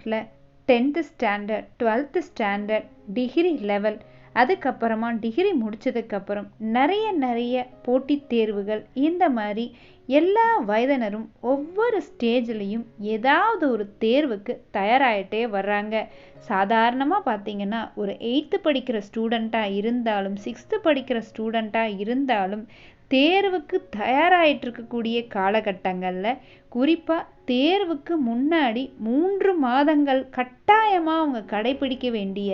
தமிழ்நாட்டில் 10th standard 12th standard degree level அதுக்கப்புறமா degree முடித்ததுக்கப்புறம் நிறைய போட்டித் தேர்வுகள் இந்த மாதிரி எல்லா வயதினரும் ஒவ்வொரு ஸ்டேஜ்லேயும் ஏதாவது ஒரு தேர்வுக்கு தயாராகிட்டே வர்றாங்க. சாதாரணமாக பார்த்தீங்கன்னா ஒரு 8th படிக்கிற ஸ்டூடெண்ட்டாக இருந்தாலும் 6th படிக்கிற ஸ்டூடெண்ட்டாக இருந்தாலும் தேர்வுக்கு தயாராகிட்டு இருக்கக்கூடிய காலகட்டங்களில் குறிப்பாக தேர்வுக்கு முன்னாடி 3 மாதங்கள் கட்டாயமாக அவங்க கடைபிடிக்க வேண்டிய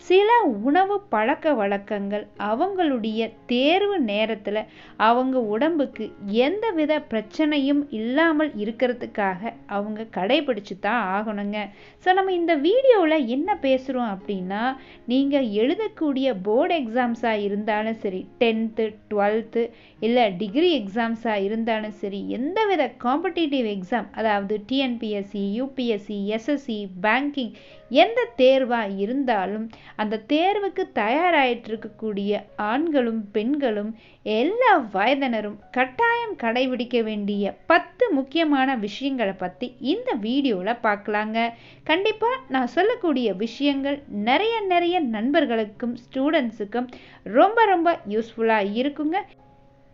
சில உணவு பழக்க வழக்கங்கள் அவங்களுடைய தேர்வு நேரத்தில் அவங்க உடம்புக்கு எந்தவித பிரச்சனையும் இல்லாமல் இருக்கிறதுக்காக அவங்க கடைபிடிச்சு தான் ஆகணுங்க. ஸோ நம்ம இந்த வீடியோவில் என்ன பேசுகிறோம் அப்படின்னா, நீங்கள் எழுதக்கூடிய போர்டு எக்ஸாம்ஸாக இருந்தாலும் சரி 10th 12th இல்லை டிகிரி எக்ஸாம்ஸாக இருந்தாலும் சரி எந்தவித காம்படிட்டிவ் எக்ஸாம் அதாவது டிஎன்பிஎஸ்சி யூபிஎஸ்சி எஸ்எஸ்சி பேங்கிங் எந்த தேர்வாக இருந்தாலும் அந்த தேர்வுக்கு தயாராகிட்டு இருக்கக்கூடிய ஆண்களும் பெண்களும் எல்லா வயதினரும் கட்டாயம் கடைபிடிக்க வேண்டிய 10 முக்கியமான விஷயங்களை பற்றி இந்த வீடியோவில் பார்க்கலாங்க. கண்டிப்பாக நான் சொல்லக்கூடிய விஷயங்கள் நிறைய நண்பர்களுக்கும் ஸ்டூடெண்ட்ஸுக்கும் ரொம்ப யூஸ்ஃபுல்லாக இருக்குங்க.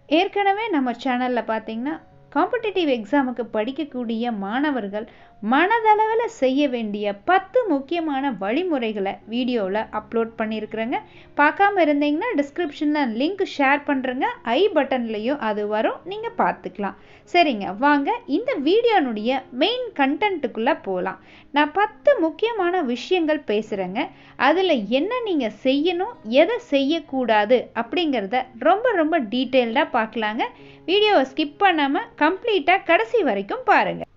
ஏற்கனவே நம்ம சேனலில் பார்த்தீங்கன்னா காம்படிட்டிவ் எக்ஸாமுக்கு படிக்கக்கூடிய மாணவர்கள் மனதளவில் செய்ய வேண்டிய 10 முக்கியமான வழிமுறைகளை வீடியோவில் அப்லோட் பண்ணியிருக்கிறேங்க. பார்க்காம இருந்தீங்கன்னா டிஸ்கிரிப்ஷனில் லிங்க் ஷேர் பண்ணுறேங்க. ஐ பட்டன்லேயும் அது வரும், நீங்கள் பார்த்துக்கலாம். சரிங்க, வாங்க இந்த வீடியோனுடைய மெயின் கண்டென்ட்டுக்குள்ளே போகலாம். நான் 10 முக்கியமான விஷயங்கள் பேசுகிறேங்க. அதில் என்ன நீங்கள் செய்யணும் எதை செய்யக்கூடாது அப்படிங்கிறத ரொம்ப டீட்டெயில்டாக பார்க்கலாங்க. வீடியோவை ஸ்கிப் பண்ணாமல் கம்ப்ளீட்டாக கடைசி வரைக்கும் பாருங்கள்.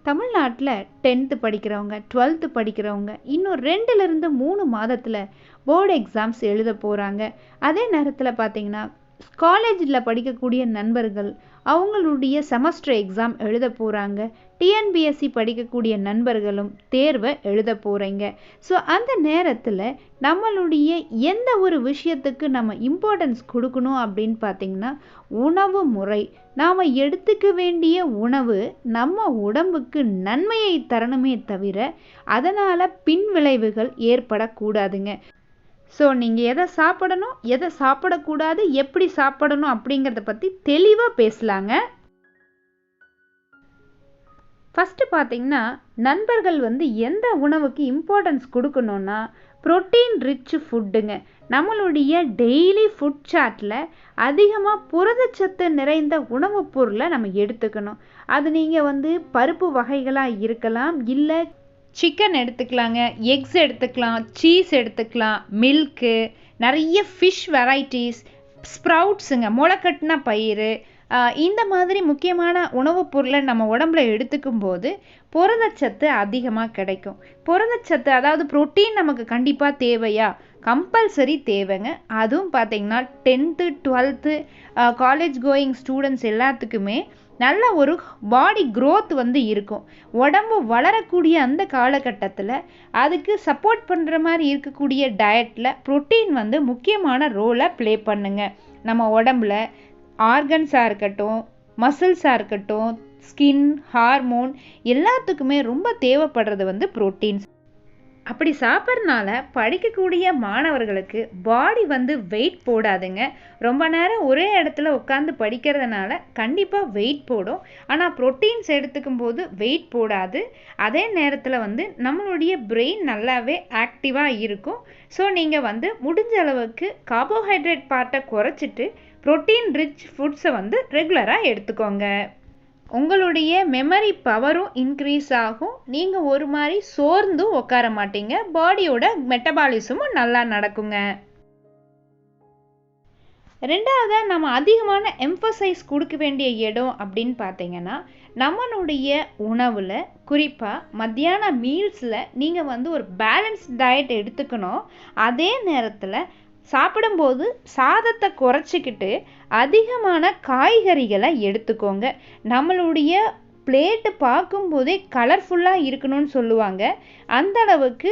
தமிழ்நாட்டில் 10th படிக்கிறவங்க 12th படிக்கிறவங்க இன்னும் 2லிருந்து 3 மாதத்தில் போர்டு எக்ஸாம்ஸ் எழுத போகிறாங்க. அதே நேரத்தில் பார்த்தீங்கன்னா காலேஜில் படிக்கக்கூடிய நண்பர்கள் அவங்களுடைய செமஸ்டர் எக்ஸாம் எழுத போகிறாங்க. டிஎன்பிஎஸ்சி படிக்கக்கூடிய நண்பர்களும் தேர்வை எழுத போகிறீங்க. ஸோ அந்த நேரத்தில் நம்மளுடைய எந்த ஒரு விஷயத்துக்கு நம்ம இம்பார்ட்டன்ஸ் கொடுக்கணும் அப்படின்னு பார்த்திங்கன்னா உணவு முறை. நாம் எடுத்துக்க வேண்டிய உணவு நம்ம உடம்புக்கு நன்மையை தரணுமே தவிர அதனால் பின் விளைவுகள் ஏற்படக்கூடாதுங்க. ஸோ நீங்கள் எதை சாப்பிடணும் எதை சாப்பிடக்கூடாது எப்படி சாப்பிடணும் அப்படிங்கிறத பற்றி தெளிவாக பேசலாங்க. ஃபஸ்ட்டு பார்த்தீங்கன்னா நண்பர்கள் எந்த உணவுக்கு இம்பார்ட்டன்ஸ் கொடுக்கணுன்னா ப்ரோட்டீன் ரிச் ஃபுட்டுங்க. நம்மளுடைய டெய்லி ஃபுட் சார்ட்டில் அதிகமாக புரதச்சத்து நிறைந்த உணவுப் பொருளை நம்ம எடுத்துக்கணும். அது நீங்கள் பருப்பு வகைகளாக இருக்கலாம், இல்லை சிக்கன் எடுத்துக்கலாங்க, எக்ஸ் எடுத்துக்கலாம், சீஸ் எடுத்துக்கலாம், மில்க்கு, நிறைய ஃபிஷ் வெரைட்டிஸ், ஸ்ப்ரவுட்ஸுங்க, முளைக்கட்டின பயிறு, இந்த மாதிரி முக்கியமான உணவுப் பொருளை நம்ம உடம்புல எடுத்துக்கும் போது புரதச்சத்து அதிகமாக கிடைக்கும். புரதச்சத்து அதாவது புரோட்டீன் நமக்கு கண்டிப்பாக தேவையா? கம்பல்சரி தேவைங்க. அதுவும் பார்த்திங்கன்னா 10th 12th college going students எல்லாத்துக்குமே நல்ல ஒரு பாடி க்ரோத் இருக்கும். உடம்பு வளரக்கூடிய அந்த காலகட்டத்தில் அதுக்கு சப்போர்ட் பண்ணுற மாதிரி இருக்கக்கூடிய டயட்டில் ப்ரோட்டீன் முக்கியமான ரோலை ப்ளே பண்ணுங்க. நம்ம உடம்புல ஆர்கன்ஸாக இருக்கட்டும், மசில்ஸாக இருக்கட்டும், ஸ்கின், ஹார்மோன் எல்லாத்துக்குமே ரொம்ப தேவைப்படுறது ப்ரோட்டீன்ஸ். அப்படி சாப்பிட்றதுனால படிக்கக்கூடிய மாணவர்களுக்கு பாடி வெயிட் போடாதுங்க. ரொம்ப நேரம் ஒரே இடத்துல உட்காந்து படிக்கிறதுனால கண்டிப்பாக வெயிட் போடும். ஆனால் ப்ரோட்டீன்ஸ் எடுத்துக்கும் போது வெயிட் போடாது. அதே நேரத்தில் நம்மளுடைய பிரெயின் நல்லாவே ஆக்டிவாக இருக்கும். ஸோ நீங்கள் முடிஞ்ச அளவுக்கு கார்போஹைட்ரேட் பார்ட்டை குறைச்சிட்டு ப்ரோட்டீன் ரிச் ஃபுட்ஸை ரெகுலராக எடுத்துக்கோங்க. உங்களுடைய மெமரி பவரும் இன்க்ரீஸ் ஆகும். நீங்கள் ஒரு மாதிரி சோர்ந்தும் உட்கார மாட்டீங்க. பாடியோட மெட்டபாலிசமும் நல்லா நடக்குங்க. ரெண்டாவது நம்ம அதிகமான எம்ஃபசைஸ் கொடுக்க வேண்டிய இடம் அப்படின்னு பார்த்தீங்கன்னா நம்மளுடைய உணவில் குறிப்பாக மத்தியான மீல்ஸில் நீங்கள் ஒரு பேலன்ஸ் டயட் எடுத்துக்கணும். அதே நேரத்தில் சாப்பிடும்போது சாதத்தை குறைச்சிக்கிட்டு அதிகமான காய்கறிகளை எடுத்துக்கோங்க. நம்மளுடைய பிளேட்டு பார்க்கும்போதே கலர்ஃபுல்லாக இருக்கணும்னு சொல்லுவாங்க. அந்த அளவுக்கு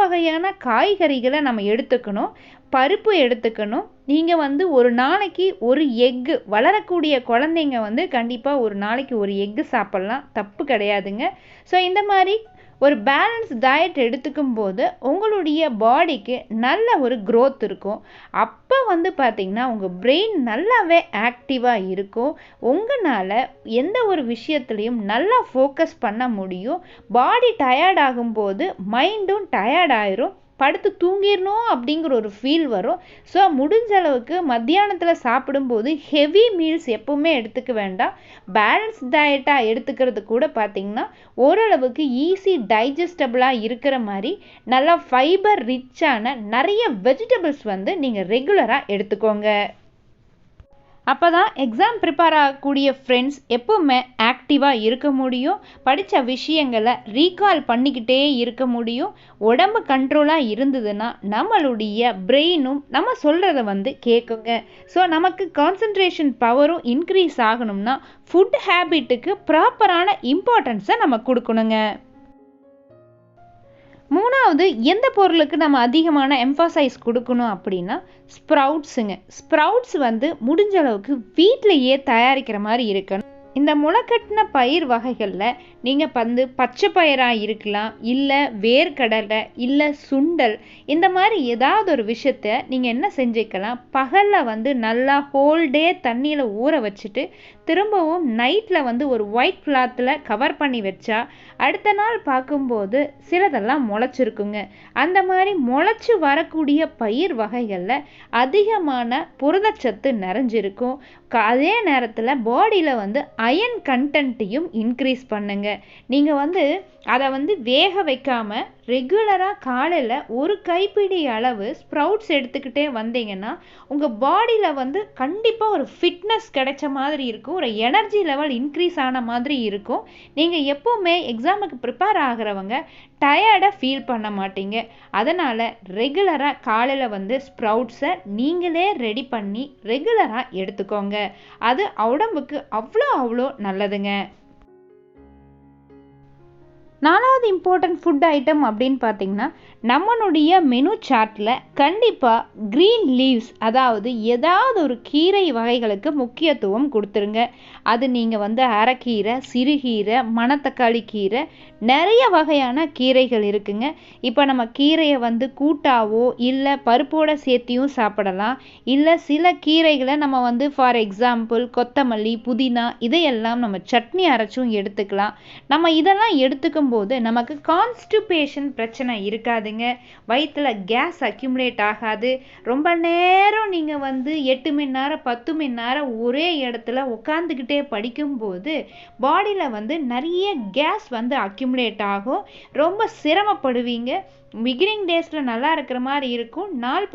வகையான காய்கறிகளை நம்ம எடுத்துக்கணும். பருப்பு எடுத்துக்கணும். நீங்கள் ஒரு நாளைக்கு ஒரு எக்கு, வளரக்கூடிய குழந்தைங்க கண்டிப்பாக ஒரு நாளைக்கு ஒரு எக்கு சாப்பிட்லாம், தப்பு கிடையாதுங்க. ஸோ இந்த மாதிரி ஒரு பேலன்ஸ் டயட் எடுத்துக்கும் போது உங்களுடைய பாடிக்கு நல்ல ஒரு growth இருக்கும். அப்போ வந்து பார்த்தீங்கன்னா உங்கள் பிரெயின் நல்லாவே ஆக்டிவாக இருக்கும். உங்களால் எந்த ஒரு விஷயத்துலையும் நல்லா ஃபோக்கஸ் பண்ண முடியும். பாடி டயர்ட் ஆகும்போது மைண்டும் டயர்ட் ஆயிரும். படுத்து தூங்கிடணும் அப்படிங்கிற ஒரு ஃபீல் வரும். ஸோ முடிஞ்ச அளவுக்கு மத்தியானத்தில் சாப்பிடும்போது ஹெவி மீல்ஸ் எப்பவுமே எடுத்துக்க வேண்டாம். பேலன்ஸ் டயட்டாக எடுத்துக்கிறது கூட பார்த்திங்கன்னா ஓரளவுக்கு ஈஸி டைஜஸ்டபிளாக இருக்கிற மாதிரி நல்லா ஃபைபர் ரிச்சான நிறைய வெஜிடபிள்ஸ் வந்து நீங்கள் ரெகுலராக எடுத்துக்கோங்க. அப்போ தான் எக்ஸாம் ப்ரிப்பேர் ஆகக்கூடிய ஃப்ரெண்ட்ஸ் எப்பவுமே ஆக்டிவாக இருக்க முடியும். படித்த விஷயங்களை ரீகால் பண்ணிக்கிட்டே இருக்க முடியும். உடம்பு கண்ட்ரோலாக இருந்ததுன்னா நம்மளுடைய பிரெயினும் நம்ம சொல்கிறத வந்து கேட்குங்க. ஸோ நமக்கு கான்சன்ட்ரேஷன் பவரும் இன்க்ரீஸ் ஆகணும்னா ஃபுட் ஹேபிட்டுக்கு ப்ராப்பரான இம்பார்ட்டன்ஸை நம்ம கொடுக்கணுங்க. மூணாவது, எந்த பொருளுக்கு நம்ம அதிகமான எம்ஃபசைஸ் கொடுக்கணும் அப்படின்னா ஸ்ப்ரவுட்ஸுங்க. ஸ்ப்ரவுட்ஸ் வந்து முடிஞ்ச அளவுக்கு வீட்டிலையே தயாரிக்கிற மாதிரி இருக்கணும். இந்த முளைக்கட்டின பயிர் வகைகளில் நீங்கள் வந்து பச்சை பயிராக இருக்கலாம், இல்லை வேர்க்கடலை, இல்லை சுண்டல், இந்த மாதிரி ஏதாவது ஒரு விஷயத்த நீங்கள் என்ன செஞ்சுக்கலாம், பகலில் வந்து நல்லா ஹோல் டே தண்ணியில் ஊற வச்சுட்டு திரும்பவும் நைட்டில் வந்து ஒரு ஒயிட் கிளாத்தில் கவர் பண்ணி வச்சா அடுத்த நாள் பார்க்கும்போது சிலதெல்லாம் முளைச்சிருக்குங்க. அந்த மாதிரி முளைச்சி வரக்கூடிய பயிர் வகைகளில் அதிகமான புரதச்சத்து நிறைஞ்சிருக்கும். அதே நேரத்தில் பாடியில் வந்து அயன் கண்டென்ட்டையும் இன்க்ரீஸ் பண்ணுங்க. நீங்கள் வந்து அதை வந்து வேக வைக்காமல் ரெகுலராக காலையில் ஒரு கைப்பிடி அளவு ஸ்ப்ரவுட்ஸ் எடுத்துக்கிட்டே வந்தீங்கன்னா உங்கள் பாடியில் வந்து கண்டிப்பாக ஒரு ஃபிட்னஸ் கிடைச்ச மாதிரி இருக்கும். ஒரு எனர்ஜி லெவல் இன்க்ரீஸ் ஆன மாதிரி இருக்கும். நீங்கள் எப்போவுமே எக்ஸாமுக்கு ப்ரிப்பேர் ஆகிறவங்க டயர்டாக ஃபீல் பண்ண மாட்டீங்க. அதனால் ரெகுலராக காலையில் வந்து ஸ்ப்ரவுட்ஸை நீங்களே ரெடி பண்ணி ரெகுலராக எடுத்துக்கோங்க. அது உடம்புக்கு அவ்வளோ நல்லதுங்க. நாலாவது இம்பார்ட்டன்ட் ஃபுட் ஐட்டம் அப்படின்னு பார்த்தீங்கன்னா நம்மளுடைய மெனு சார்ட்டில் கண்டிப்பாக க்ரீன் லீவ்ஸ், அதாவது ஏதாவது ஒரு கீரை வகைகளுக்கு முக்கியத்துவம் கொடுத்துருங்க. அது நீங்கள் வந்து அரைக்கீரை, சிறுகீரை, மணத்தக்காளி கீரை, நிறைய வகையான கீரைகள் இருக்குங்க. இப்போ நம்ம கீரையை வந்து கூட்டாவோ இல்லை பருப்போட சேர்த்தியும் சாப்பிடலாம். இல்லை சில கீரைகளை நம்ம வந்து ஃபார் எக்ஸாம்பிள் கொத்தமல்லி, புதினா இதையெல்லாம் நம்ம சட்னி அரைச்சும் எடுத்துக்கலாம். நம்ம இதெல்லாம் எடுத்துக்கும் போது நமக்கு கான்ஸ்டிபேஷன் பிரச்சனை இருக்காதுங்க. வயிற்றுல கேஸ் அக்யூமுலேட் ஆகாது. ரொம்ப நேரம் நீங்கள் வந்து 8 மணி நேரம் 10 மணி நேரம் ஒரே இடத்துல உட்காந்துக்கிட்டே படிக்கும்போது பாடியில் வந்து நிறைய கேஸ் வந்து அக்யூமுலேட் ஆகும். ரொம்ப சிரமப்படுவீங்க. பிகினிங் டேஸில் நல்லா இருக்கிற மாதிரி இருக்கும். நாள்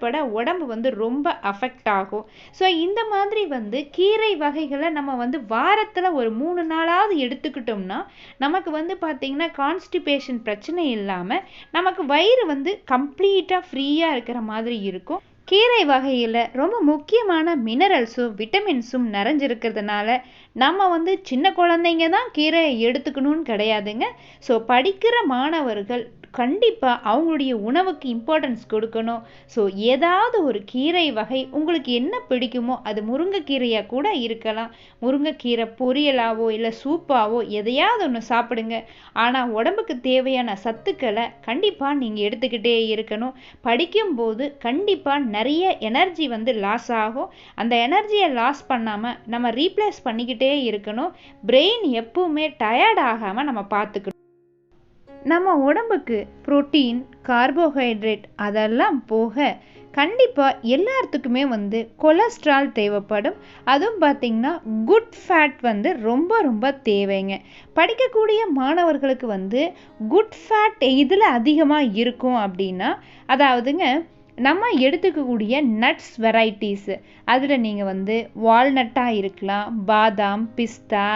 பட உடம்பு வந்து ரொம்ப அஃபெக்ட் ஆகும். ஸோ இந்த மாதிரி வந்து கீரை வகைகளை நம்ம வந்து வாரத்தில் ஒரு 3 நாளாவது எடுத்துக்கிட்டோம்னா நமக்கு வந்து பார்த்திங்கன்னா கான்ஸ்டிபேஷன் பிரச்சனை இல்லாமல் நமக்கு வயிறு வந்து கம்ப்ளீட்டாக ஃப்ரீயாக இருக்கிற மாதிரி இருக்கும். கீரை வகையில் ரொம்ப முக்கியமான மினரல்ஸும் விட்டமின்ஸும் நிறைஞ்சிருக்கிறதுனால நம்ம வந்து சின்ன குழந்தைங்க தான் கீரையை எடுத்துக்கணும்னு கிடையாதுங்க. ஸோ படிக்கிற மாணவர்கள் கண்டிப்பாக அவங்களுடைய உணவுக்கு இம்பார்ட்டன்ஸ் கொடுக்கணும். ஸோ ஏதாவது ஒரு கீரை வகை உங்களுக்கு என்ன பிடிக்குமோ, அது முருங்கைக்கீரையாக கூட இருக்கலாம். முருங்கைக்கீரை பொரியலாவோ இல்லை சூப்பாவோ எதையாவது ஒன்று சாப்பிடுங்க. ஆனால் உடம்புக்கு தேவையான சத்துக்களை கண்டிப்பாக நீங்கள் எடுத்துக்கிட்டே இருக்கணும். படிக்கும்போது கண்டிப்பாக நிறைய எனர்ஜி வந்து லாஸ் ஆகும். அந்த எனர்ஜியை லாஸ் பண்ணாமல் நம்ம ரீப்ளேஸ் பண்ணிக்கிட்டே இருக்கணும். பிரெயின் எப்பவுமே டயர்ட் ஆகாமல் நம்ம பார்த்துக்கணும். நம்ம உடம்புக்கு புரோட்டீன், கார்போஹைட்ரேட் அதெல்லாம் போக கண்டிப்பாக எல்லாத்துக்குமே வந்து கொலஸ்ட்ரால் தேவைப்படும். அதுவும் பார்த்திங்கன்னா குட் ஃபேட் வந்து ரொம்ப தேவைங்க. படிக்கக்கூடிய மாணவர்களுக்கு வந்து குட் ஃபேட் இதில் அதிகமாக இருக்கும் அப்படின்னா, அதாவதுங்க நம்ம எடுத்துக்கக்கூடிய நட்ஸ் வெரைட்டிஸு, அதில் நீங்கள் வந்து வால்நட்டாக இருக்கலாம், பாதாம், பிஸ்தா,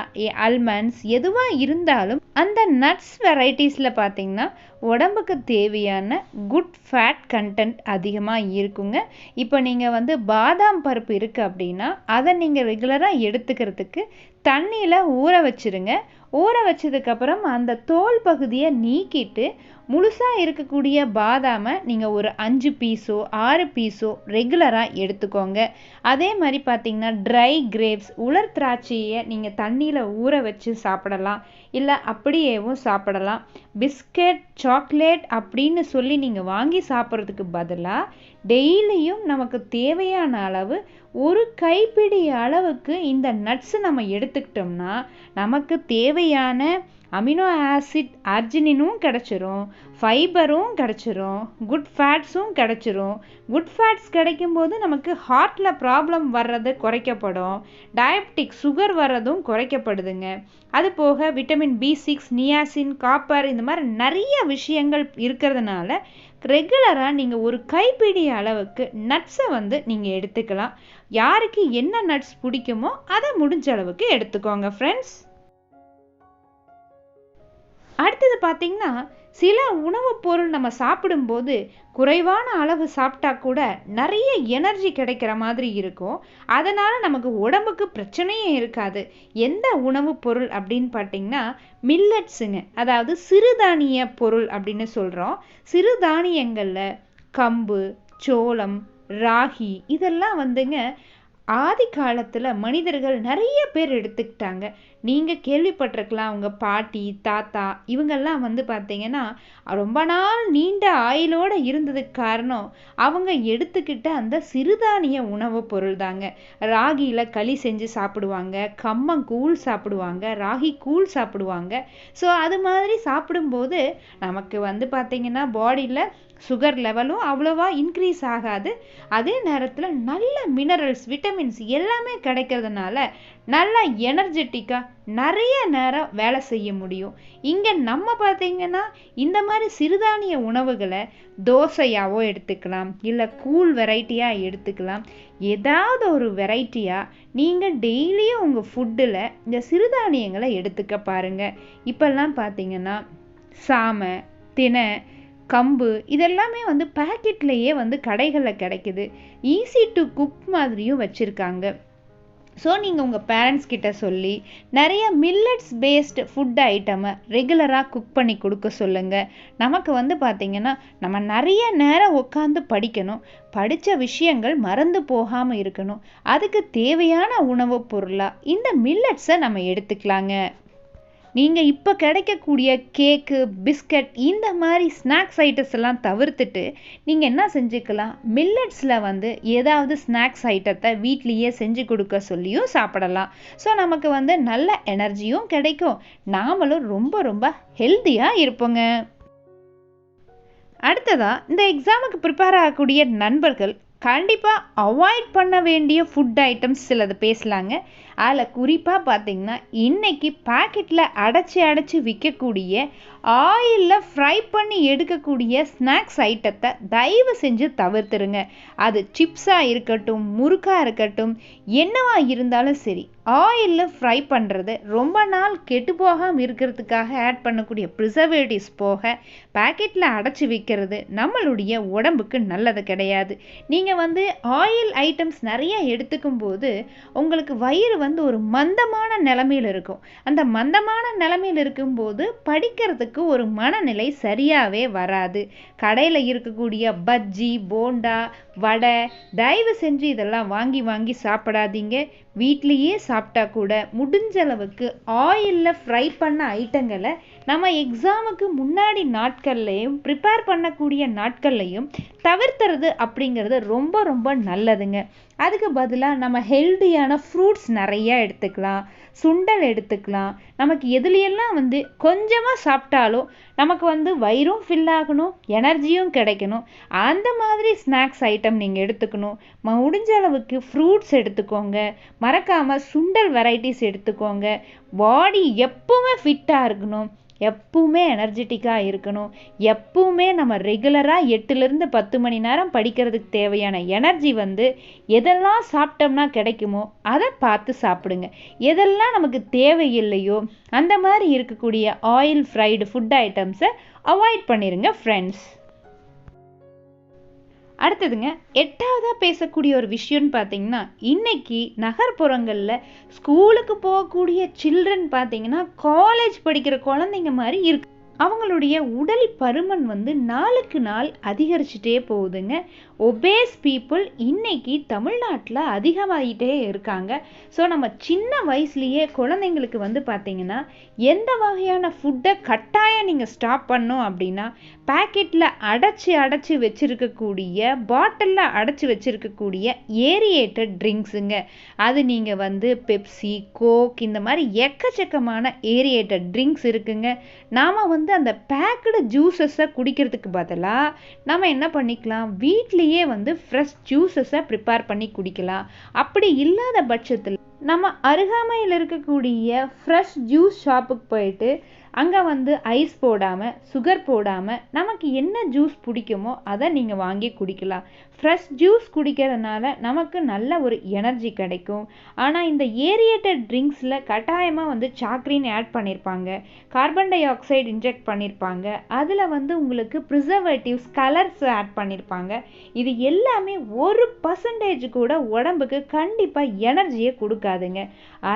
ஆல்மண்ட்ஸ் எதுவாக இருந்தாலும் அந்த நட்ஸ் வெரைட்டிஸில் பார்த்திங்கன்னா உடம்புக்கு தேவையான குட் ஃபேட் கண்டென்ட் அதிகமாக இருக்குங்க. இப்போ நீங்கள் வந்து பாதாம் பருப்பு இருக்குது அப்படின்னா அதை நீங்கள் ரெகுலராக எடுத்துக்கிறதுக்கு தண்ணியில் ஊற வச்சுருங்க. ஊற வச்சதுக்கப்புறம் அந்த தோல் பகுதியை நீக்கிட்டு முழுசாக இருக்கக்கூடிய பாதாமை நீங்கள் ஒரு 5 பீஸோ 6 பீஸோ ரெகுலராக எடுத்துக்கோங்க. அதே மாதிரி பார்த்தீங்கன்னா ட்ரை கிரேப்ஸ் உலர் திராட்சையை நீங்கள் தண்ணியில் ஊற வச்சு சாப்பிடலாம், இல்லை அப்படியேவும் சாப்பிடலாம். பிஸ்கட் சாக்லேட் அப்படின்னு சொல்லி நீங்கள் வாங்கி சாப்பிட்றதுக்கு பதிலாக டெய்லியும் நமக்கு தேவையான அளவு ஒரு கைப்பிடி அளவுக்கு இந்த நட்ஸு நம்ம எடுத்துக்கிட்டோம்னா நமக்கு தேவையான அமினோ ஆசிட் அர்ஜினினும் கிடச்சிரும், ஃபைபரும் கிடச்சிரும், குட் ஃபேட்ஸும் கிடச்சிரும். குட் ஃபேட்ஸ் கிடைக்கும்போது நமக்கு ஹார்ட்டில் ப்ராப்ளம் வர்றது குறைக்கப்படும், டயபெட்டிக் சுகர் வர்றதும் குறைக்கப்படுதுங்க. அது போக விட்டமின் B6, நியாசின், காப்பர் இந்த மாதிரி நிறைய விஷயங்கள் இருக்கிறதுனால ரெகுலராக நீங்கள் ஒரு கைப்பிடி அளவுக்கு நட்ஸை நீங்கள் எடுத்துக்கலாம். யாருக்கு என்ன நட்ஸ் பிடிக்குமோ அதை முடிஞ்ச அளவுக்கு எடுத்துக்கோங்க ஃப்ரெண்ட்ஸ். அடுத்தது பார்த்தீங்கன்னா சில உணவுப் பொருள் நம்ம சாப்பிடும்போது குறைவான அளவு சாப்பிட்டா கூட நிறைய எனர்ஜி கிடைக்கிற மாதிரி இருக்கும். அதனால் நமக்கு உடம்புக்கு பிரச்சனையே இருக்காது. எந்த உணவுப் பொருள் அப்படின்னு பார்த்தீங்கன்னா மில்லட்ஸுங்க, அதாவது சிறுதானிய பொருள் அப்படின்னு சொல்கிறோம். சிறுதானியங்களில் கம்பு, சோளம், ராகி இதெல்லாம் ஆதி காலத்தில் மனிதர்கள் நிறைய பேர் எடுத்துக்கிட்டாங்க. நீங்கள் கேள்விப்பட்டிருக்கலாம், உங்கள் பாட்டி தாத்தா இவங்கெல்லாம் பார்த்தீங்கன்னா ரொம்ப நாள் நீண்ட ஆயுளோடு இருந்ததுக்கு காரணம் அவங்க எடுத்துக்கிட்ட அந்த சிறுதானிய உணவு பொருள் தாங்க. ராகியில் களி செஞ்சு சாப்பிடுவாங்க, கம்மங்கூழ் சாப்பிடுவாங்க, ராகி கூழ் சாப்பிடுவாங்க. ஸோ அது மாதிரி சாப்பிடும்போது நமக்கு பார்த்தீங்கன்னா பாடியில் சுகர் லெவலும் அவ்வளோவா இன்க்ரீஸ் ஆகாது. அதே நேரத்தில் நல்ல மினரல்ஸ், விட்டமின்ஸ் எல்லாமே கிடைக்கிறதுனால நல்ல எனர்ஜெட்டிக்காக நிறைய நேரம் வேலை செய்ய முடியும். இங்கே நம்ம பார்த்தீங்கன்னா இந்த மாதிரி சிறுதானிய உணவுகளை தோசையாவோ எடுத்துக்கலாம், இல்லை கூழ் வெரைட்டியாக எடுத்துக்கலாம். ஏதாவது ஒரு வெரைட்டியாக நீங்கள் டெய்லியும் உங்கள் ஃபுட்டில் இந்த சிறுதானியங்களை எடுத்துக்க பாருங்கள். இப்போல்லாம் பார்த்தீங்கன்னா சாமை, தினை, கம்பு இதெல்லாமே பேக்கெட்லேயே கடைகளில் கிடைக்குது. ஈஸி டு குக் மாதிரியும் வச்சுருக்காங்க. ஸோ நீங்கள் உங்கள் பேரண்ட்ஸ் கிட்ட சொல்லி நிறைய மில்லட்ஸ் பேஸ்டு ஃபுட் ஐட்டமை ரெகுலராக குக் பண்ணி கொடுக்க சொல்லுங்கள். நமக்கு பார்த்தீங்கன்னா நம்ம நிறைய நேரம் உட்காந்து படிக்கணும், படித்த விஷயங்கள் மறந்து போகாமல் இருக்கணும். அதுக்கு தேவையான உணவுப் பொருளாக இந்த மில்லட்ஸை நம்ம எடுத்துக்கலாங்க. நீங்கள் இப்போ கிடைக்கக்கூடிய கேக்கு, பிஸ்கட் இந்த மாதிரி ஸ்நாக்ஸ் ஐட்டம்ஸ் எல்லாம் தவிர்த்துட்டு நீங்கள் என்ன செஞ்சுக்கலாம், மில்லட்ஸில் ஏதாவது ஸ்நாக்ஸ் ஐட்டத்தை வீட்லேயே செஞ்சு கொடுக்க சொல்லியும் சாப்பிடலாம். ஸோ நமக்கு நல்ல எனர்ஜியும் கிடைக்கும், நாமளும் ரொம்ப ரொம்ப ஹெல்த்தியாக இருப்போங்க. அடுத்ததாக இந்த எக்ஸாமுக்கு ப்ரிப்பேர் ஆகக்கூடிய நண்பர்கள் கண்டிப்பாக அவாய்ட் பண்ண வேண்டிய ஃபுட் ஐட்டம்ஸ் சிலது பேசலாங்க. அதில் குறிப்பாக பார்த்தீங்கன்னா இன்றைக்கி பாக்கெட்டில் அடைச்சி விற்கக்கூடிய ஆயிலில் ஃப்ரை பண்ணி எடுக்கக்கூடிய ஸ்நாக்ஸ் ஐட்டத்தை தயவு செஞ்சு தவிர்த்துருங்க. அது சிப்ஸாக இருக்கட்டும், முறுக்காக இருக்கட்டும், என்னவா இருந்தாலும் சரி, ஆயிலில் ஃப்ரை பண்ணுறது ரொம்ப நாள் கெட்டு போகாமல் இருக்கிறதுக்காக ஆட் பண்ணக்கூடிய ப்ரிசர்வேட்டிவ்ஸ் போக பேக்கெட்டில் அடைச்சி விற்கிறது நம்மளுடைய உடம்புக்கு நல்லது கிடையாது. நீங்கள் ஆயில் ஐட்டம்ஸ் நிறைய எடுத்துக்கும் போது உங்களுக்கு வயிறு ஒரு மந்தமான நிலைமையில் இருக்கும். அந்த மந்தமான நிலைமையில் இருக்கும்போது படிக்கிறதுக்கு ஒரு மனநிலை சரியாகவே வராது. கடையில் இருக்கக்கூடிய பஜ்ஜி, போண்டா, வடை தயவு செஞ்சு இதெல்லாம் வாங்கி சாப்பிடாதீங்க. வீட்லேயே சாப்பிட்டா கூட முடிஞ்ச அளவுக்கு ஆயிலில் ஃப்ரை பண்ண ஐட்டங்களை நம்ம எக்ஸாமுக்கு முன்னாடி நாட்கள்லையும் ப்ரிப்பேர் பண்ணக்கூடிய நாட்கள்லையும் தவிர்த்துறது அப்படிங்கிறது ரொம்ப ரொம்ப நல்லதுங்க. அதுக்கு பதிலாக நம்ம ஹெல்தியான ஃப்ரூட்ஸ் நிறையா எடுத்துக்கலாம், சுண்டல் எடுத்துக்கலாம். நமக்கு எதுலையெல்லாம் கொஞ்சமாக சாப்பிட்டாலும் நமக்கு வயிறும் ஃபில் ஆகணும், எனர்ஜியும் கிடைக்கணும். அந்த மாதிரி ஸ்நாக்ஸ் ஐட்டம் நீங்கள் எடுத்துக்கணும். முடிஞ்ச அளவுக்கு ஃப்ரூட்ஸ் எடுத்துக்கோங்க, மறக்காமல் சுண்டல் வெரைட்டிஸ் எடுத்துக்கோங்க. பாடி எப்பவுமே ஃபிட்டாக இருக்கணும், எப்பவுமே எனர்ஜெட்டிக்காக இருக்கணும். எப்பவுமே நம்ம ரெகுலராக 8லேருந்து 10 மணி நேரம் படிக்கிறதுக்கு தேவையான எனர்ஜி எதெல்லாம் சாப்பிட்டோம்னா கிடைக்குமோ அதை பார்த்து சாப்பிடுங்க. எதெல்லாம் நமக்கு தேவையில்லையோ அந்த மாதிரி இருக்கக்கூடிய ஆயில் ஃப்ரைடு ஃபுட் ஐட்டம்ஸை அவாய்ட் பண்ணிடுங்க ஃப்ரெண்ட்ஸ். அடுத்ததுங்க 8வதாக பேசக்கூடிய ஒரு விஷயம்னு பார்த்தீங்கன்னா இன்னைக்கு நகர்ப்புறங்களில் ஸ்கூலுக்கு போகக்கூடிய சில்ட்ரன் பார்த்தீங்கன்னா காலேஜ் படிக்கிற குழந்தைங்க மாதிரி இருக்கு. அவங்களுடைய உடல் பருமன் வந்து நாளுக்கு நாள் அதிகரிச்சுட்டே போகுதுங்க. ஒபேஸ் பீப்புள் இன்னைக்கு தமிழ்நாட்டில் அதிகமாகிட்டே இருக்காங்க. ஸோ நம்ம சின்ன வயசுலேயே குழந்தைங்களுக்கு வந்து பார்த்தீங்கன்னா எந்த வகையான ஃபுட்டை கட்டாயம் நீங்கள் ஸ்டாப் பண்ணோம் அப்படின்னா, பேக்கெட்டில் அடைச்சி வச்சுருக்கக்கூடிய பாட்டிலில் அடைச்சி வச்சுருக்கக்கூடிய ஏரியேட்டட் ட்ரிங்க்ஸுங்க. அது நீங்கள் வந்து பெப்சி, கோக் இந்த மாதிரி எக்கச்சக்கமான ஏரியேட்டட் ட்ரிங்க்ஸ் இருக்குங்க. நாம் வந்து அந்த பேக்கடு ஜூஸஸை குடிக்கிறதுக்கு பதிலாக நம்ம என்ன பண்ணிக்கலாம், வீட்லேயே வந்து ஃப்ரெஷ் ஜூஸஸை ப்ரிப்பேர் பண்ணி குடிக்கலாம். அப்படி இல்லாத பட்சத்தில் நம்ம அருகாமையில் இருக்கக்கூடிய ஃப்ரெஷ் ஜூஸ் ஷாப்புக்கு போயிட்டு அங்கே வந்து ஐஸ் போடாமல், சுகர் போடாமல் நமக்கு என்ன ஜூஸ் பிடிக்குமோ அதை நீங்கள் வாங்கி குடிக்கலாம். ஃப்ரெஷ் ஜூஸ் குடிக்கிறதுனால நமக்கு நல்ல ஒரு எனர்ஜி கிடைக்கும். ஆனால் இந்த ஏரியேட்டட் ட்ரிங்க்ஸில் கட்டாயமாக வந்து சாக்ரீன் ஆட் பண்ணியிருப்பாங்க, கார்பன் டை ஆக்சைடு இன்ஜெக்ட் பண்ணியிருப்பாங்க, அதில் வந்து உங்களுக்கு ப்ரிசர்வேட்டிவ்ஸ், கலர்ஸ் ஆட் பண்ணியிருப்பாங்க. இது எல்லாமே 1% கூட உடம்புக்கு கண்டிப்பாக எனர்ஜியை கொடுக்காதுங்க.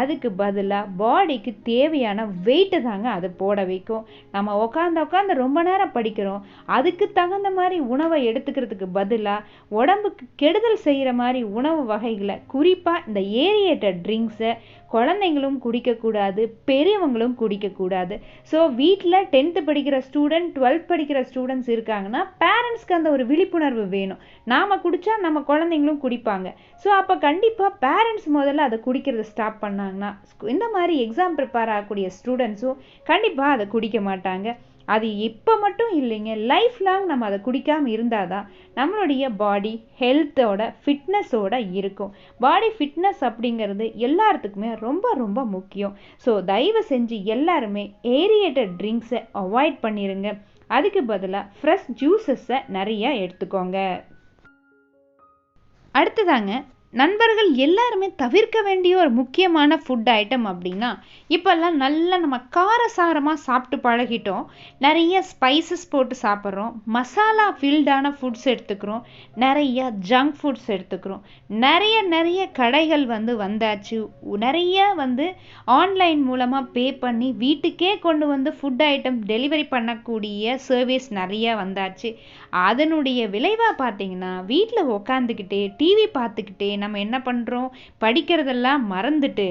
அதுக்கு பதிலாக பாடிக்கு தேவையான வெயிட்டு தாங்க அது போட வைக்கும். நம்ம உட்காந்து ரொம்ப நேரம் படிக்கிறோம், அதுக்கு தகுந்த மாதிரி உணவை எடுத்துக்கிறதுக்கு பதிலாக உடம்புக்கு கெடுதல் செய்கிற மாதிரி உணவு வகைகளை, குறிப்பாக இந்த ஏரியேட்டட் ட்ரிங்க்ஸை குழந்தைங்களும் குடிக்கக்கூடாது, பெரியவங்களும் குடிக்கக்கூடாது. ஸோ வீட்டில் 10th படிக்கிற ஸ்டூடெண்ட், 12th படிக்கிற ஸ்டூடெண்ட்ஸ் இருக்காங்கன்னா பேரண்ட்ஸ்க்கு அந்த ஒரு விழிப்புணர்வு வேணும். நாம் குடித்தா நம்ம குழந்தைங்களும் குடிப்பாங்க. ஸோ அப்போ கண்டிப்பாக பேரண்ட்ஸ் முதல்ல அதை குடிக்கிறத ஸ்டாப் பண்ணாங்கன்னா இந்த மாதிரி எக்ஸாம் ப்ரிப்பேர் ஆகக்கூடிய ஸ்டூடெண்ட்ஸும் கண்டிப்பாக அதை குடிக்க மாட்டாங்க. அது இப்போ மட்டும் இல்லைங்க, லைஃப் லாங் நம்ம அதை குடிக்காமல் இருந்தால் தான் நம்மளுடைய பாடி ஹெல்த்தோட ஃபிட்னஸோட இருக்கும். பாடி ஃபிட்னஸ் அப்படிங்கிறது எல்லாத்துக்குமே ரொம்ப ரொம்ப முக்கியம். ஸோ தயவு செஞ்சு எல்லாருமே ஏரியேட்டட் ட்ரிங்க்ஸை அவாய்ட் பண்ணிடுங்க. அதுக்கு பதிலாக ஃப்ரெஷ் ஜூஸஸை நிறையா எடுத்துக்கோங்க. அடுத்ததாங்க, நண்பர்கள் எல்லாருமே தவிர்க்க வேண்டிய ஒரு முக்கியமான ஃபுட் ஐட்டம் அப்படின்னா, இப்போல்லாம் நல்லா நம்ம காரசாரமாக சாப்பிட்டு பழகிட்டோம். நிறைய ஸ்பைசஸ் போட்டு சாப்பிட்றோம், மசாலா ஃபில்டான ஃபுட்ஸ் எடுத்துக்கிறோம், நிறைய ஜங்க் ஃபுட்ஸ் எடுத்துக்கிறோம். நிறைய கடைகள் வந்து வந்தாச்சு. நிறைய வந்து ஆன்லைன் மூலமாக பே பண்ணி வீட்டுக்கே கொண்டு வந்து ஃபுட் ஐட்டம் டெலிவரி பண்ணக்கூடிய சர்வீஸ் நிறையா வந்தாச்சு. அதனுடைய விளைவாக பார்த்தீங்கன்னா, வீட்டில் உக்காந்துக்கிட்டே டிவி பார்த்துக்கிட்டே நம்ம என்ன பண்ணுறோம், படிக்கிறதெல்லாம் மறந்துட்டு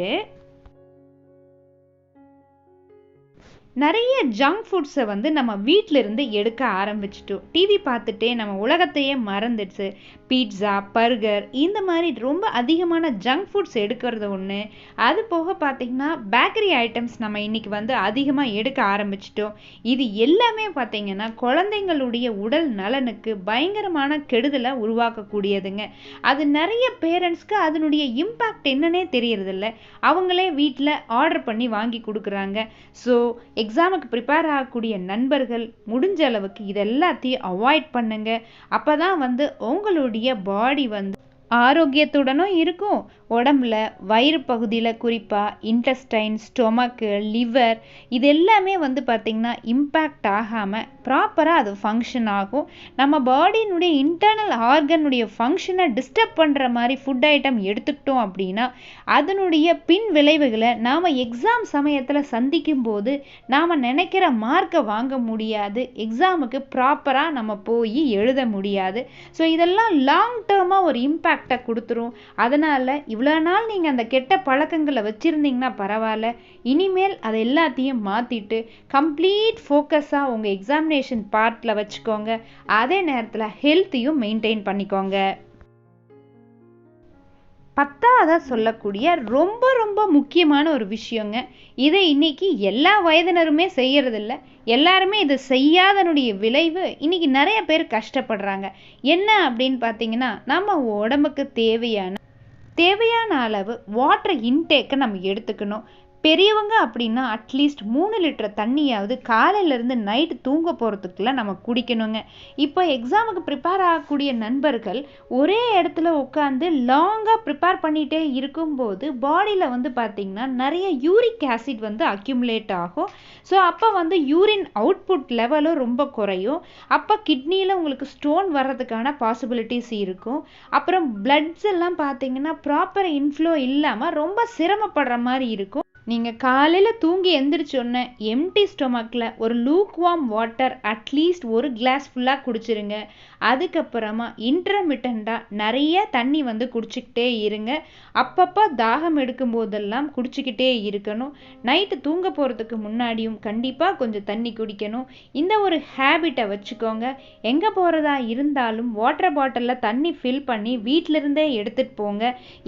நிறைய ஜங்க் ஃபுட்ஸை வந்து நம்ம வீட்டிலிருந்து எடுக்க ஆரம்பிச்சிட்டோம். டிவி பார்த்துட்டே நம்ம உலகத்தையே மறந்துடுச்சு. பீட்சா, பர்கர் இந்த மாதிரி ரொம்ப அதிகமான ஜங்க் ஃபுட்ஸ் எடுக்கிறது ஒன்று. அது போக பார்த்திங்கன்னா பேக்கரி ஐட்டம்ஸ் நம்ம இன்றைக்கி வந்து அதிகமாக எடுக்க ஆரம்பிச்சிட்டோம். இது எல்லாமே பார்த்திங்கன்னா குழந்தைங்களுடைய உடல் நலனுக்கு பயங்கரமான கெடுதலை உருவாக்கக்கூடியதுங்க. அது நிறைய பேரண்ட்ஸ்க்கு அதனுடைய இம்பேக்ட் என்னன்னே தெரியறதில்ல. அவங்களே வீட்டில் ஆர்டர் பண்ணி வாங்கி கொடுக்குறாங்க. ஸோ எக்ஸாமுக்கு ப்ரிப்பேர் ஆகக்கூடிய நண்பர்கள் முடிஞ்ச அளவுக்கு இது எல்லாத்தையும் அவாய்ட் பண்ணுங்க. அப்போ தான் வந்து உங்களுடைய பாடி வந்து ஆரோக்கியத்துடனும் இருக்கும். உடம்புல வயிறு பகுதியில் குறிப்பாக இன்டெஸ்டைன், ஸ்டொமக்கு, லிவர் இது எல்லாமே வந்து பார்த்திங்கன்னா இம்பேக்ட் ஆகாமல் ப்ராப்பராக அது ஃபங்க்ஷன் ஆகும். நம்ம பாடியினுடைய இன்டர்னல் ஆர்கனுடைய ஃபங்க்ஷனை டிஸ்டர்ப் பண்ணுற மாதிரி ஃபுட் ஐட்டம் எடுத்துக்கிட்டோம் அப்படின்னா அதனுடைய பின் விளைவுகளை நாம் எக்ஸாம் சமயத்தில் சந்திக்கும் போது நாம் நினைக்கிற மார்க்கை வாங்க முடியாது, எக்ஸாமுக்கு ப்ராப்பராக நம்ம போய் எழுத முடியாது. ஸோ இதெல்லாம் லாங் டேர்மாக ஒரு இம்பேக்டை கொடுத்துரும். அதனால் இவ்வளோ நாள் நீங்கள் அந்த கெட்ட பழக்கங்களை வச்சுருந்தீங்கன்னா பரவாயில்ல, இனிமேல் அதை எல்லாத்தையும் மாற்றிட்டு கம்ப்ளீட் ஃபோக்கஸாக உங்கள் எக்ஸாமினேஷன் பார்ட்டில் வச்சுக்கோங்க. அதே நேரத்தில் ஹெல்த்தையும் மெயின்டைன் பண்ணிக்கோங்க. 10ஆவதாக சொல்லக்கூடிய ரொம்ப ரொம்ப முக்கியமான ஒரு விஷயங்க. இதை இன்னைக்கு எல்லா வயதினருமே செய்யறதில்ல. எல்லாருமே இதை செய்யாதனுடைய விளைவு இன்னைக்கு நிறைய பேர் கஷ்டப்படுறாங்க. என்ன அப்படின்னு பார்த்தீங்கன்னா, நம்ம உடம்புக்கு தேவையான அளவு வாட்டர் இன்டேக்கை நம்ம எடுத்துக்கணும். பெரியவங்க அப்படின்னா அட்லீஸ்ட் 3 லிட்டர் தண்ணியாவது காலையிலேருந்து நைட்டு தூங்க போகிறதுக்குள்ள நம்ம குடிக்கணுங்க. இப்போ எக்ஸாமுக்கு ப்ரிப்பேர் ஆகக்கூடிய நண்பர்கள் ஒரே இடத்துல உட்காந்து லாங்காக ப்ரிப்பேர் பண்ணிகிட்டே இருக்கும்போது பாடியில் வந்து பார்த்திங்கன்னா நிறைய யூரிக் ஆசிட் வந்து அக்யூமுலேட் ஆகும். ஸோ அப்போ வந்து யூரின் அவுட்புட் லெவலும் ரொம்ப குறையும். அப்போ கிட்னியில் உங்களுக்கு ஸ்டோன் வர்றதுக்கான பாசிபிலிட்டிஸ் இருக்கும். அப்புறம் பிளட்ஸ் எல்லாம் பார்த்திங்கன்னா ப்ராப்பர் இன்ஃப்ளோ இல்லாமல் ரொம்ப சிரமப்படுற மாதிரி இருக்கும். நீங்கள் காலையில் தூங்கி எந்திரிச்சோன்னே எம்டி ஸ்டொமக்கில் ஒரு லூக் வார்ம் வாட்டர் அட்லீஸ்ட் ஒரு கிளாஸ் ஃபுல்லாக குடிச்சிருங்க. அதுக்கப்புறமா இன்டர்மிட்டண்டாக நிறைய தண்ணி குடிச்சிக்கிட்டே இருங்க. அப்பப்போ தாகம் எடுக்கும் போதெல்லாம் குடிச்சிக்கிட்டே இருக்கணும். நைட்டு தூங்க போகிறதுக்கு முன்னாடியும் கண்டிப்பாக கொஞ்சம் தண்ணி குடிக்கணும். இந்த ஒரு ஹேபிட்டை வச்சுக்கோங்க. எங்கே போகிறதா இருந்தாலும் வாட்டர் பாட்டிலில் தண்ணி ஃபில் பண்ணி வீட்டிலிருந்தே எடுத்துகிட்டு போங்க.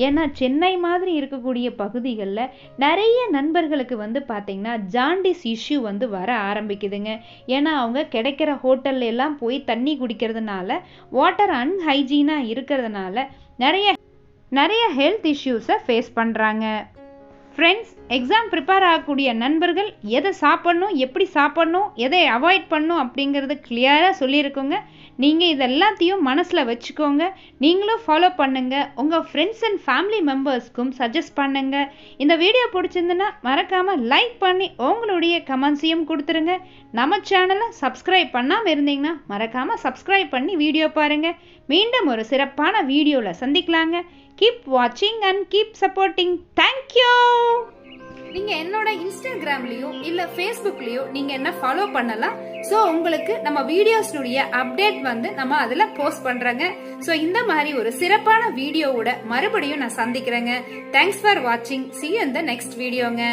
ஏன்னா சென்னை மாதிரி இருக்கக்கூடிய பகுதிகளில் நிறைய நண்பர்களுக்கு பார்த்தீங்கன்னா ஜாண்டிஸ் இஷ்யூ வர ஆரம்பிக்குதுங்க. ஏன்னா அவங்க கிடைக்கிற ஹோட்டல்ல எல்லாம் போய் தண்ணி குடிக்கிறதுனால வாட்டர் அன்ஹைஜீனாக இருக்கிறதுனால நிறைய ஹெல்த் இஷ்யூஸை ஃபேஸ் பண்ணுறாங்க. ஃப்ரெண்ட்ஸ், எக்ஸாம் ப்ரிப்பேர் ஆகக்கூடிய நண்பர்கள் எதை சாப்பிட்ணும், எப்படி சாப்பிட்ணும், எதை அவாய்ட் பண்ணணும் அப்படிங்கிறது கிளியராக சொல்லியிருக்கோங்க. நீங்கள் இதெல்லாத்தையும் மனசில் வச்சுக்கோங்க. நீங்களும் ஃபாலோ பண்ணுங்கள். உங்கள் ஃப்ரெண்ட்ஸ் அண்ட் ஃபேமிலி மெம்பர்ஸ்க்கும் சஜஸ்ட் பண்ணுங்கள். இந்த வீடியோ பிடிச்சிருந்துன்னா மறக்காமல் லைக் பண்ணி உங்களுடைய கமெண்ட்ஸையும் கொடுத்துருங்க. நம்ம சேனலை சப்ஸ்கிரைப் பண்ணாமல் இருந்தீங்கன்னா மறக்காமல் சப்ஸ்கிரைப் பண்ணி வீடியோ பாருங்கள். மீண்டும் ஒரு சிறப்பான வீடியோவில் சந்திக்கலாங்க. Keep watching and keep supporting. Thank you. நீங்க என்னோட இன்ஸ்டாகிராம்லயோ இல்ல ஃபேஸ்புக்லயோ நீங்க என்ன ஃபாலோ பண்ணலாம். சோ உங்களுக்கு நம்ம வீடியோஸ்னுடைய அப்டேட் நம்ம அதுல போஸ்ட் பண்றோங்க. சோ இந்த மாதிரி ஒரு சிறப்பான வீடியோவோட மறுபடியும் நான் சந்திக்கிறேங்க. தேங்க்ஸ் ஃபார் வாட்சிங். See you in the next videoங்க.